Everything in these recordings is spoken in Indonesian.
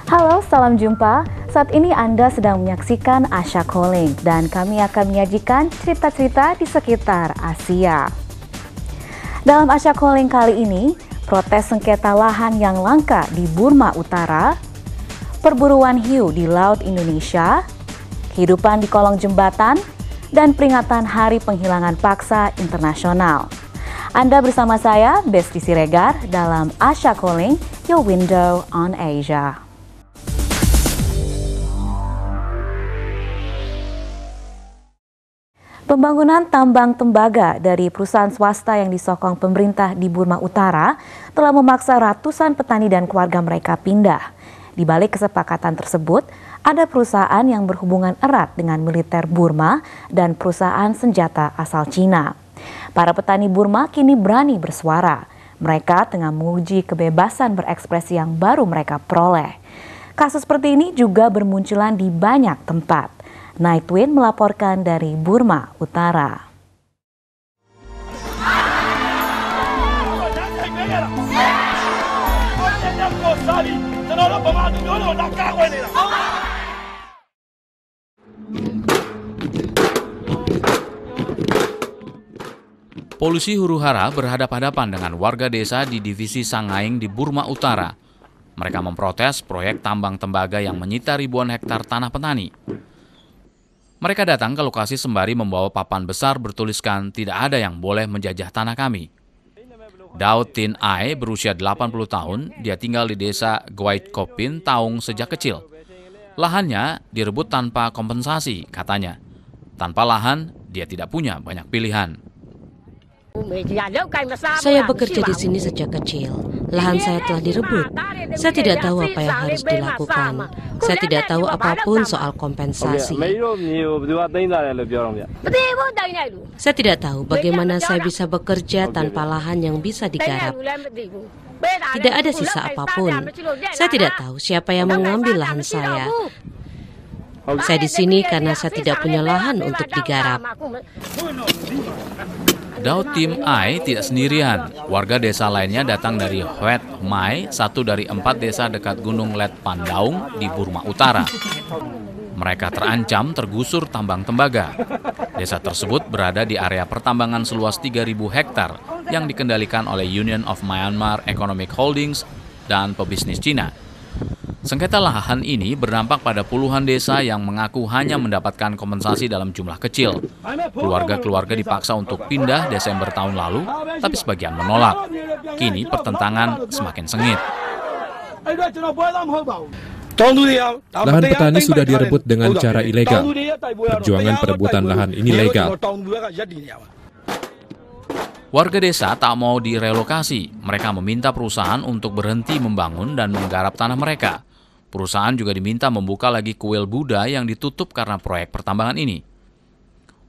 Halo, salam jumpa. Saat ini Anda sedang menyaksikan Asia Calling dan kami akan menyajikan cerita-cerita di sekitar Asia. Dalam Asia Calling kali ini, protes sengketa lahan yang langka di Burma Utara, perburuan hiu di Laut Indonesia, kehidupan di kolong jembatan, dan peringatan Hari Penghilangan Paksa Internasional. Anda bersama saya, Besti Siregar, dalam Asia Calling, Your Window on Asia. Pembangunan tambang tembaga dari perusahaan swasta yang disokong pemerintah di Burma Utara telah memaksa ratusan petani dan keluarga mereka pindah. Di balik kesepakatan tersebut, ada perusahaan yang berhubungan erat dengan militer Burma dan perusahaan senjata asal Cina. Para petani Burma kini berani bersuara. Mereka tengah menguji kebebasan berekspresi yang baru mereka peroleh. Kasus seperti ini juga bermunculan di banyak tempat. Nightwind melaporkan dari Burma Utara. Polisi huru-hara berhadapan-hadapan dengan warga desa di divisi Sangaing di Burma Utara. Mereka memprotes proyek tambang tembaga yang menyita ribuan hektar tanah petani. Mereka datang ke lokasi sembari membawa papan besar bertuliskan tidak ada yang boleh menjajah tanah kami. Daud Tin Ai berusia 80 tahun, dia tinggal di desa Gwait Kopin, Taung sejak kecil. Lahannya direbut tanpa kompensasi, katanya. Tanpa lahan, dia tidak punya banyak pilihan. Saya bekerja di sini sejak kecil. Lahan saya telah direbut. Saya tidak tahu apa yang harus dilakukan. Saya tidak tahu apapun soal kompensasi. Saya tidak tahu bagaimana saya bisa bekerja tanpa lahan yang bisa digarap. Tidak ada sisa apapun. Saya tidak tahu siapa yang mengambil lahan saya. Saya di sini karena saya tidak punya lahan untuk digarap. Daud Tim Ai tidak sendirian. Warga desa lainnya datang dari Huet Mai, satu dari 4 desa dekat Gunung Let Pandaung di Burma Utara. Mereka terancam tergusur tambang tembaga. Desa tersebut berada di area pertambangan seluas 3.000 hektar yang dikendalikan oleh Union of Myanmar Economic Holdings dan pebisnis Cina. Sengketa lahan ini berdampak pada puluhan desa yang mengaku hanya mendapatkan kompensasi dalam jumlah kecil. Keluarga-keluarga dipaksa untuk pindah Desember tahun lalu, tapi sebagian menolak. Kini pertentangan semakin sengit. Lahan petani sudah direbut dengan cara ilegal. Perjuangan perebutan lahan ini legal. Warga desa tak mau direlokasi. Mereka meminta perusahaan untuk berhenti membangun dan menggarap tanah mereka. Perusahaan juga diminta membuka lagi kuil Buddha yang ditutup karena proyek pertambangan ini.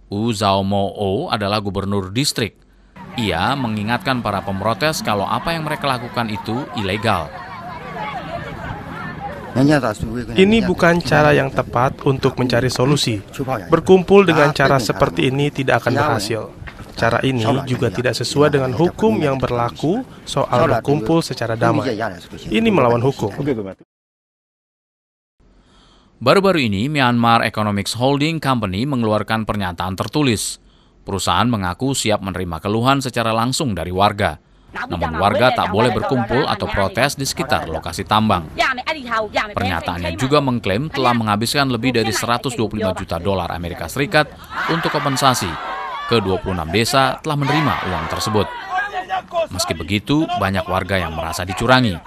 U Zhao Mo adalah gubernur distrik. Ia mengingatkan para pemrotes kalau apa yang mereka lakukan itu ilegal. Ini bukan cara yang tepat untuk mencari solusi. Berkumpul dengan cara seperti ini tidak akan berhasil. Cara ini juga tidak sesuai dengan hukum yang berlaku soal berkumpul secara damai. Ini melawan hukum. Baru-baru ini, Myanmar Economics Holding Company mengeluarkan pernyataan tertulis. Perusahaan mengaku siap menerima keluhan secara langsung dari warga. Namun warga tak boleh berkumpul atau protes di sekitar lokasi tambang. Pernyataannya juga mengklaim telah menghabiskan lebih dari 125 juta dolar Amerika Serikat untuk kompensasi. Ke-26 desa telah menerima uang tersebut. Meski begitu, banyak warga yang merasa dicurangi.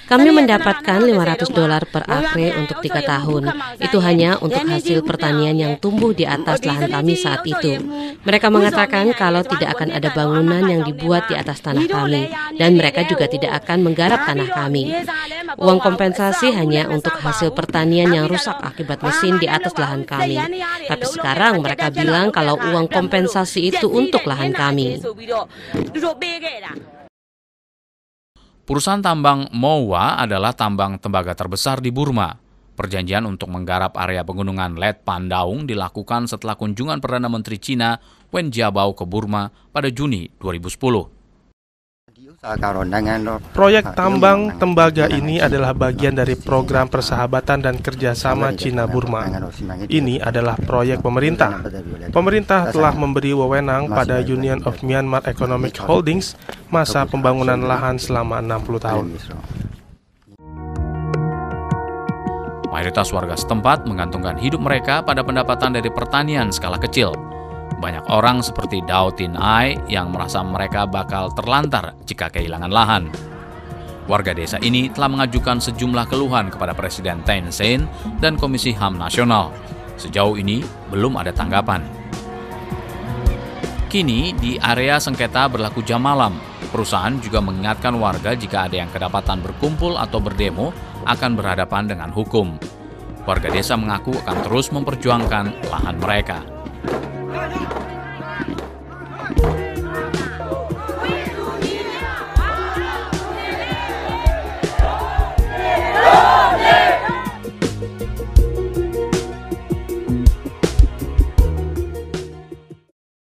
Kami mendapatkan $500 per akre untuk 3 tahun. Itu hanya untuk hasil pertanian yang tumbuh di atas lahan kami saat itu. Mereka mengatakan kalau tidak akan ada bangunan yang dibuat di atas tanah kami, dan mereka juga tidak akan menggarap tanah kami. Uang kompensasi hanya untuk hasil pertanian yang rusak akibat mesin di atas lahan kami. Tapi sekarang mereka bilang kalau uang kompensasi itu untuk lahan kami. Perusahaan tambang Mowa adalah tambang tembaga terbesar di Burma. Perjanjian untuk menggarap area pegunungan Let Pandaung dilakukan setelah kunjungan Perdana Menteri Cina Wen Jiabao ke Burma pada Juni 2010. Proyek tambang tembaga ini adalah bagian dari program persahabatan dan kerjasama Cina-Burma. Ini adalah proyek pemerintah. Pemerintah telah memberi wewenang pada Union of Myanmar Economic Holdings masa pembangunan lahan selama 60 tahun. Mayoritas warga setempat menggantungkan hidup mereka pada pendapatan dari pertanian skala kecil. Banyak orang seperti Daw Tin Ai yang merasa mereka bakal terlantar jika kehilangan lahan. Warga desa ini telah mengajukan sejumlah keluhan kepada Presiden Thein Sein dan Komisi HAM Nasional. Sejauh ini belum ada tanggapan. Kini di area sengketa berlaku jam malam. Perusahaan juga mengingatkan warga jika ada yang kedapatan berkumpul atau berdemo akan berhadapan dengan hukum. Warga desa mengaku akan terus memperjuangkan lahan mereka.